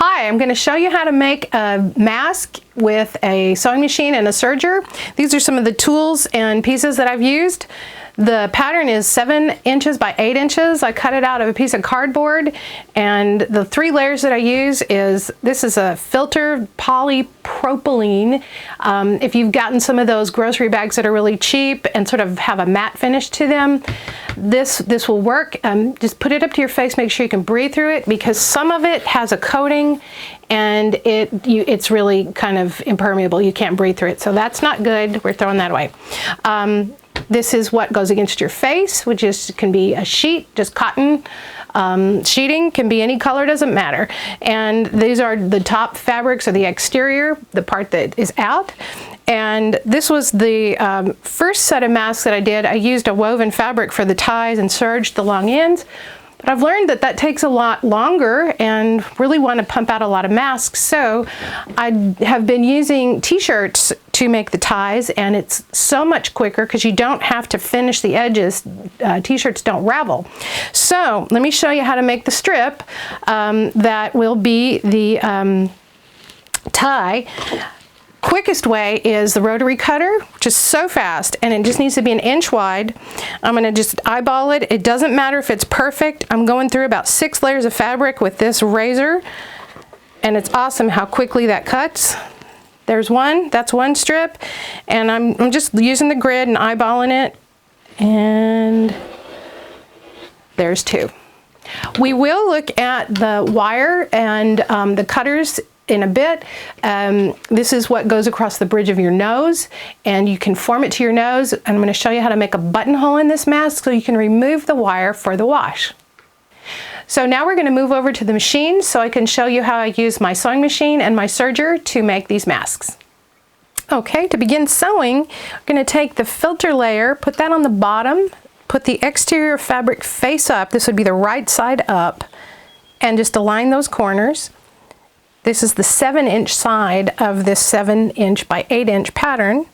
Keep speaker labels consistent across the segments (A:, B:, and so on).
A: Hi, I'm going to show you how to make a mask with a sewing machine and a serger. These are some of the tools and pieces that I've used. The pattern is 7 inches by 8 inches. I cut it out of a piece of cardboard, and the 3 layers that I use is, this is a filter polypropylene. If you've gotten some of those grocery bags that are really cheap and sort of have a matte finish to them, this will work. Just put it up to your face, make sure you can breathe through it, because some of it has a coating and it's really kind of impermeable. You can't breathe through it, so that's not good. We're throwing that away. This is what goes against your face, which can be a sheet, just cotton. Sheeting can be any color, doesn't matter. And these are the top fabrics, or the exterior, the part that is out. And this was the first set of masks that I did. I used a woven fabric for the ties and serged the long ends. But I've learned that that takes a lot longer and really want to pump out a lot of masks. So I have been using t-shirts to make the ties, and it's so much quicker because you don't have to finish the edges. T-shirts don't ravel. So let me show you how to make the strip that will be the tie. Quickest way is the rotary cutter, which is so fast, and it just needs to be 1 inch wide. I'm going to just eyeball it. It doesn't matter if it's perfect. I'm going through about 6 layers of fabric with this razor, and it's awesome how quickly that cuts. There's one, that's one strip, and I'm just using the grid and eyeballing it, and there's 2. We will look at the wire and the cutters in a bit. This is what goes across the bridge of your nose, and you can form it to your nose. I'm going to show you how to make a buttonhole in this mask so you can remove the wire for the wash. So now we're going to move over to the machine so I can show you how I use my sewing machine and my serger to make these masks. Okay, to begin sewing, I'm going to take the filter layer, put that on the bottom, put the exterior fabric face up, this would be the right side up, and just align those corners. This is the 7-inch side of this 7 inch by 8 inch pattern,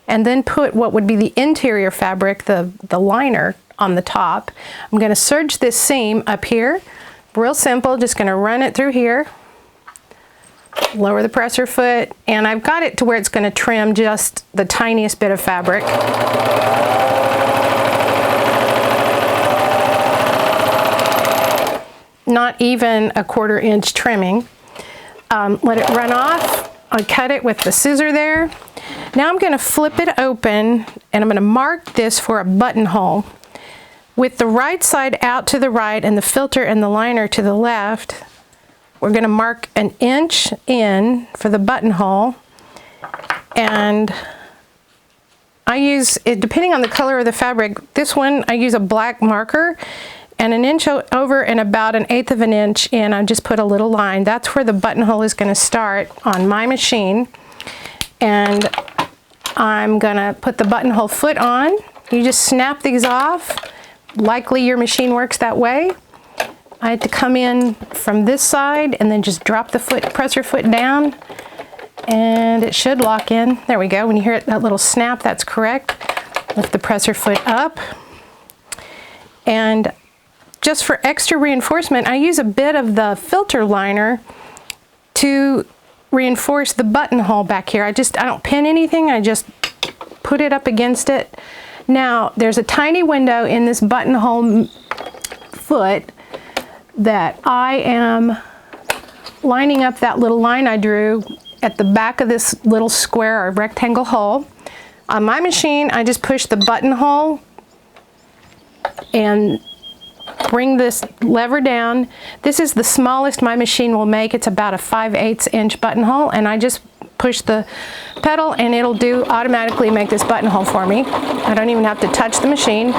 A: and then put what would be the interior fabric, the liner, on the top. I'm going to serge this seam up here. Real simple, just going to run it through here, lower the presser foot, and I've got it to where it's going to trim just the tiniest bit of fabric. Not even a 1/4 inch trimming. Let it run off. I cut it with the scissor there. Now I'm going to flip it open, and I'm going to mark this for a buttonhole. With the right side out to the right and the filter and the liner to the left, we're going to mark 1 inch in for the buttonhole. And I use it depending on the color of the fabric. This one I use a black marker, and 1 inch over and about 1/8 of an inch in, I just put a little line. That's where the buttonhole is going to start on my machine. And I'm going to put the buttonhole foot on. You just snap these off. Likely your machine works that way. I had to come in from this side and then just drop the presser foot down, and it should lock in. There we go. When you hear that little snap, that's correct. Lift the presser foot up. And just for extra reinforcement, I use a bit of the filter liner to reinforce the buttonhole back here. I don't pin anything, I just put it up against it. Now, there's a tiny window in this buttonhole foot that I am lining up that little line I drew at the back of this little square or rectangle hole. On my machine, I just push the buttonhole and bring this lever down. This is the smallest my machine will make. It's about a 5/8 inch buttonhole, and I just push the pedal and it'll automatically make this buttonhole for me. I don't even have to touch the machine.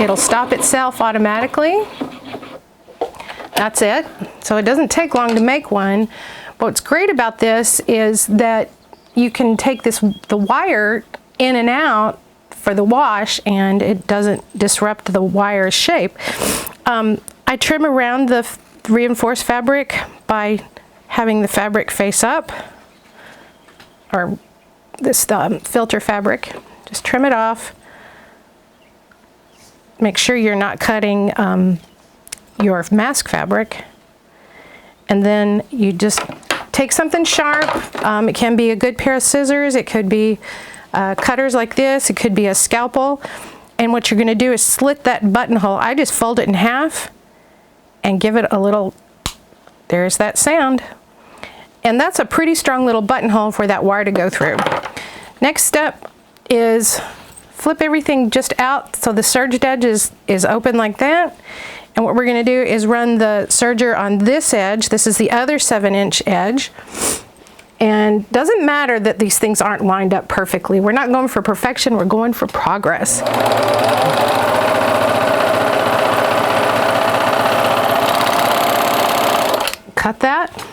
A: It'll stop itself automatically. That's it. So it doesn't take long to make one. What's great about this is that you can take the wire in and out for the wash, and it doesn't disrupt the wire's shape. I trim around the reinforced fabric by having the fabric face up, or this filter fabric. Just trim it off. make sure you're not cutting your mask fabric. And then you just take something sharp. It can be a good pair of scissors. It could be cutters like this. It could be a scalpel. And what you're going to do is slit that buttonhole. I just fold it in half and give it a little, there's that sound. And that's a pretty strong little buttonhole for that wire to go through. Next step is flip everything just out so the serged edge is open like that. And what we're going to do is run the serger on this edge. This is the other 7-inch edge. And doesn't matter that these things aren't lined up perfectly. We're not going for perfection, we're going for progress. Cut that.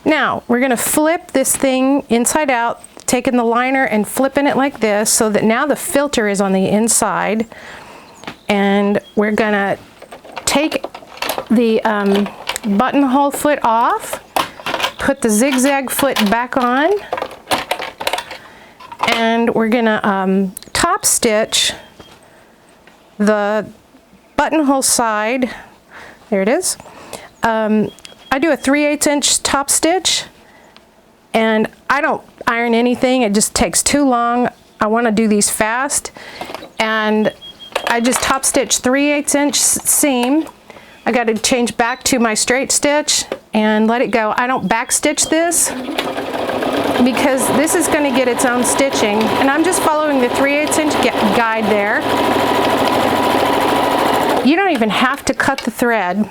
A: Now, we're gonna flip this thing inside out, taking the liner and flipping it like this so that now the filter is on the inside. And we're gonna take the buttonhole foot off, put the zigzag foot back on, and we're gonna top stitch the buttonhole side. There it is. I do a 3/8 inch top stitch, and I don't iron anything. It just takes too long. I want to do these fast, and I just top stitch 3/8 inch seam. I got to change back to my straight stitch and let it go. I don't back stitch this because this is going to get its own stitching, and I'm just following the 3/8 inch guide there. You don't even have to cut the thread.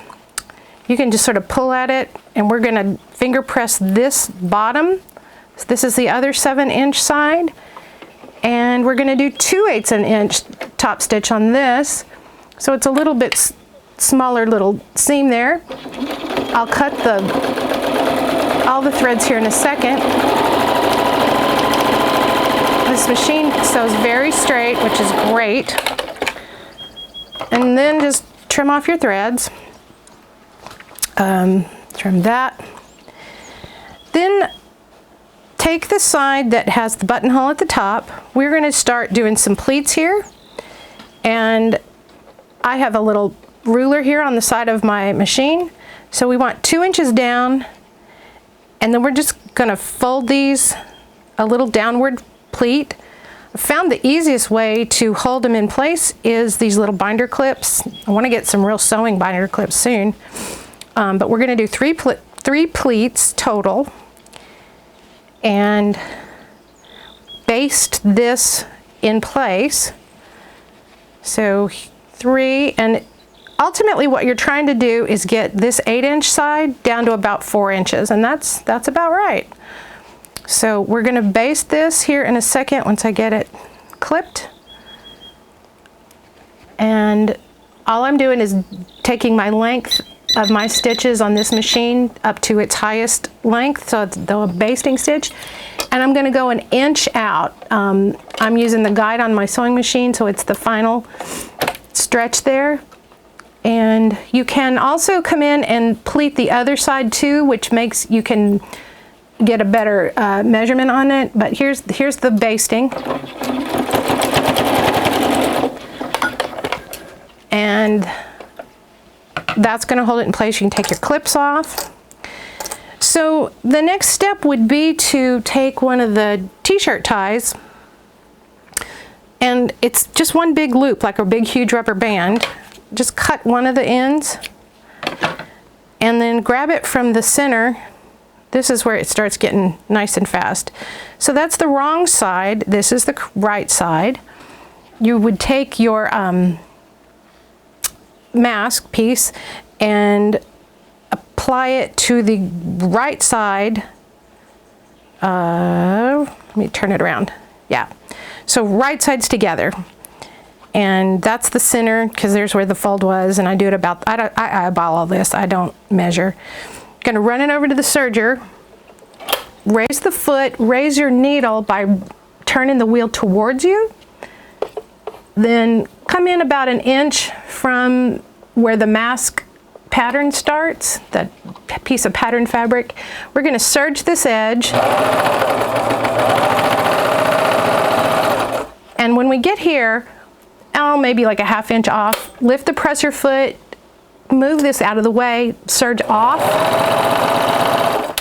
A: You can just sort of pull at it, and we're going to finger press this bottom. So this is the other 7-inch side, and we're going to do 2/8 inch top stitch on this. So it's a little bit smaller little seam there. I'll cut all the threads here in a second. This machine sews very straight, which is great. And then just trim off your threads. Trim that. Then take the side that has the buttonhole at the top. We're going to start doing some pleats here. And I have a little ruler here on the side of my machine. So we want 2 inches down, and then we're just going to fold these a little downward pleat. I found the easiest way to hold them in place is these little binder clips. I want to get some real sewing binder clips soon. But we're going to do three pleats total, and baste this in place. So 3, and ultimately what you're trying to do is get this 8-inch side down to about 4 inches, and that's about right. So we're going to baste this here in a second once I get it clipped. And all I'm doing is taking my length of my stitches on this machine up to its highest length, so it's the basting stitch, and I'm going to go 1 inch out. I'm using the guide on my sewing machine, so it's the final stretch there. And you can also come in and pleat the other side too, which makes you can get a better measurement on it. But here's the basting. And that's going to hold it in place. You can take your clips off. So the next step would be to take one of the t-shirt ties, and it's just one big loop, like a big huge rubber band. Just cut one of the ends and then grab it from the center. This is where it starts getting nice and fast. So that's the wrong side. This is the right side. You would take your mask piece and apply it to the right side. Let me turn it around. Yeah. So right sides together. And that's the center, because there's where the fold was, and I do it about, I eyeball all this, I don't measure. Gonna run it over to the serger, raise the foot, raise your needle by turning the wheel towards you, then come in about 1 inch from where the mask pattern starts, that piece of pattern fabric. We're gonna serge this edge. And when we get here, maybe like a 1/2 inch off. Lift the presser foot, move this out of the way, serge off,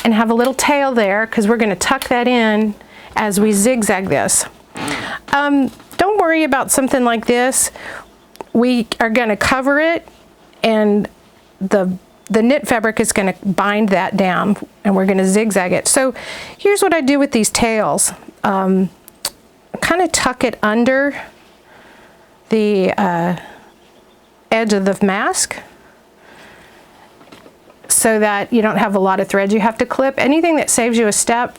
A: and have a little tail there because we're going to tuck that in as we zigzag this. Don't worry about something like this. We are going to cover it, and the knit fabric is going to bind that down, and we're going to zigzag it. So here's what I do with these tails. Kind of tuck it under the edge of the mask so that you don't have a lot of threads you have to clip. Anything that saves you a step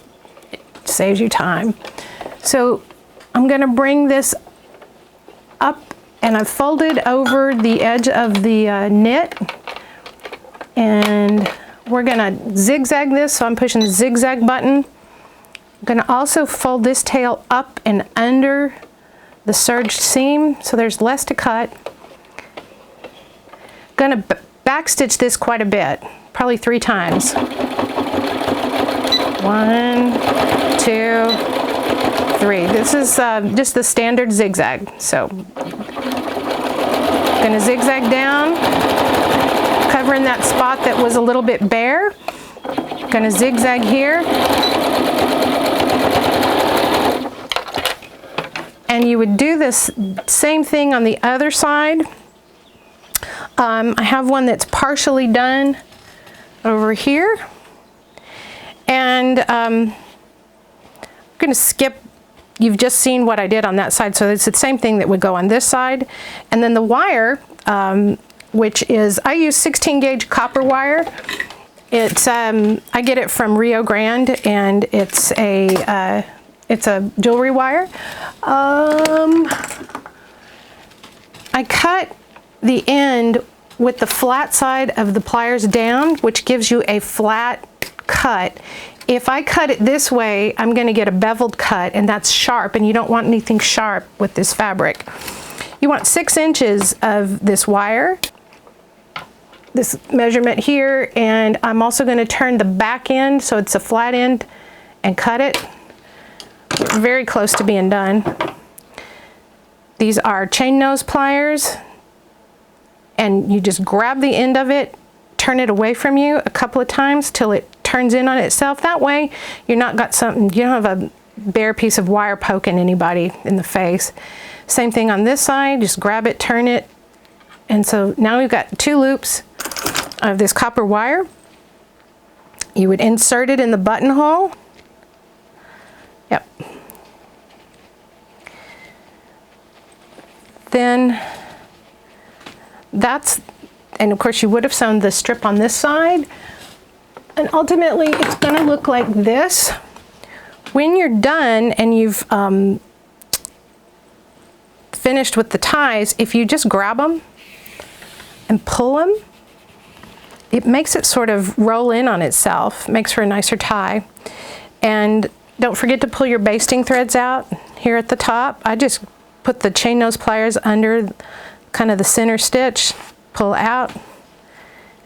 A: saves you time. So I'm going to bring this up, and I've folded over the edge of the knit, and we're going to zigzag this, so I'm pushing the zigzag button. I'm going to also fold this tail up and under the serge seam so there's less to cut. I'm going to backstitch this quite a bit, probably 3 times. 1, 2, 3. This is just the standard zigzag. So going to zigzag down, covering that spot that was a little bit bare. Going to zigzag here. And you would do this same thing on the other side. I have one that's partially done over here. And I'm going to skip, you've just seen what I did on that side, so it's the same thing that would go on this side. And then the wire, which is, I use 16 gauge copper wire. It's, I get it from Rio Grande, and it's a jewelry wire. I cut the end with the flat side of the pliers down, which gives you a flat cut. If I cut it this way, I'm going to get a beveled cut, and that's sharp, and you don't want anything sharp with this fabric. You want 6 inches of this wire, this measurement here, and I'm also going to turn the back end so it's a flat end and cut it. Very close to being done. These are chain nose pliers, and you just grab the end of it, turn it away from you a couple of times till it turns in on itself. That way you're not got something, you don't have a bare piece of wire poking anybody in the face. Same thing on this side, just grab it, turn it, and so now we've got 2 loops of this copper wire. You would insert it in the buttonhole. Yep. Then that's, and of course you would have sewn the strip on this side, and ultimately it's going to look like this. When you're done and you've finished with the ties, if you just grab them and pull them, it makes it sort of roll in on itself, makes for a nicer tie. And don't forget to pull your basting threads out here at the top. I just put the chain nose pliers under kind of the center stitch, pull out,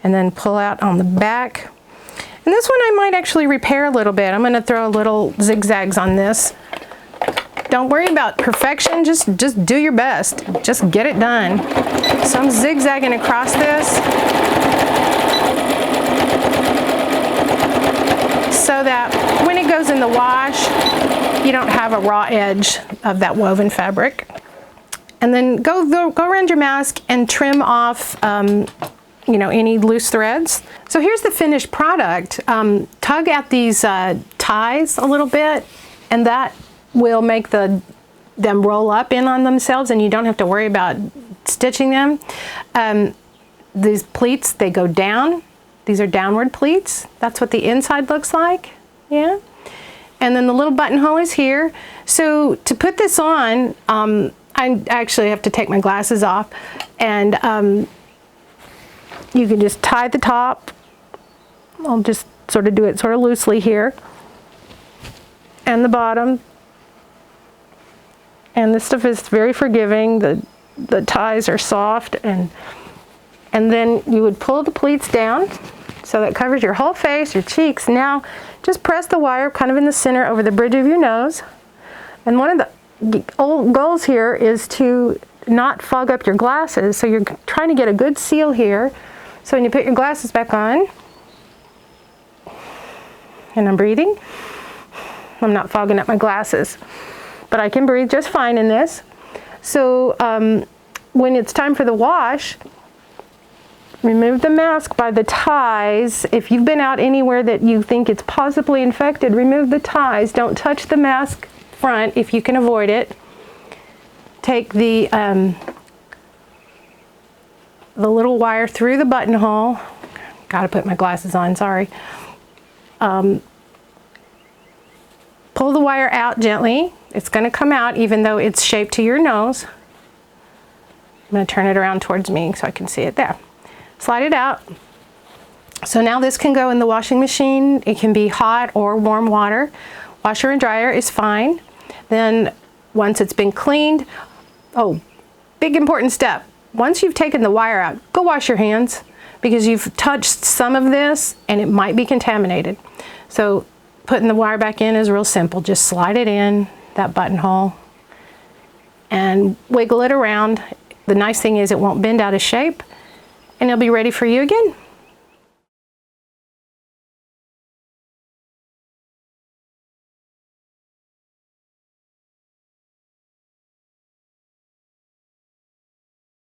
A: and then pull out on the back. And this one I might actually repair a little bit. I'm going to throw a little zigzags on this. Don't worry about perfection, just do your best. Just get it done. So I'm zigzagging across this so that when it goes in the wash, you don't have a raw edge of that woven fabric. And then go around your mask and trim off you know, any loose threads. So here's the finished product. Tug at these ties a little bit, and that will make them roll up in on themselves, and you don't have to worry about stitching them. These pleats, they go down. These are downward pleats. That's what the inside looks like. Yeah. And then the little buttonhole is here. So to put this on, I actually have to take my glasses off, and you can just tie the top. I'll just sort of do it sort of loosely here, and the bottom. And this stuff is very forgiving. The ties are soft, and then you would pull the pleats down so that covers your whole face, your cheeks. Now just press the wire kind of in the center over the bridge of your nose. And one of the old goals here is to not fog up your glasses. So you're trying to get a good seal here. So when you put your glasses back on, and I'm breathing, I'm not fogging up my glasses, but I can breathe just fine in this. So when it's time for the wash, remove the mask by the ties. If you've been out anywhere that you think it's possibly infected, remove the ties. Don't touch the mask front if you can avoid it. Take the little wire through the buttonhole. Gotta put my glasses on, sorry. Pull the wire out gently. It's gonna come out even though it's shaped to your nose. I'm gonna turn it around towards me so I can see it there. Slide it out. So now this can go in the washing machine. It can be hot or warm water. Washer and dryer is fine. Then once it's been cleaned, oh, big important step. Once you've taken the wire out, go wash your hands because you've touched some of this and it might be contaminated. So putting the wire back in is real simple. Just slide it in that buttonhole and wiggle it around. The nice thing is it won't bend out of shape and it'll be ready for you again.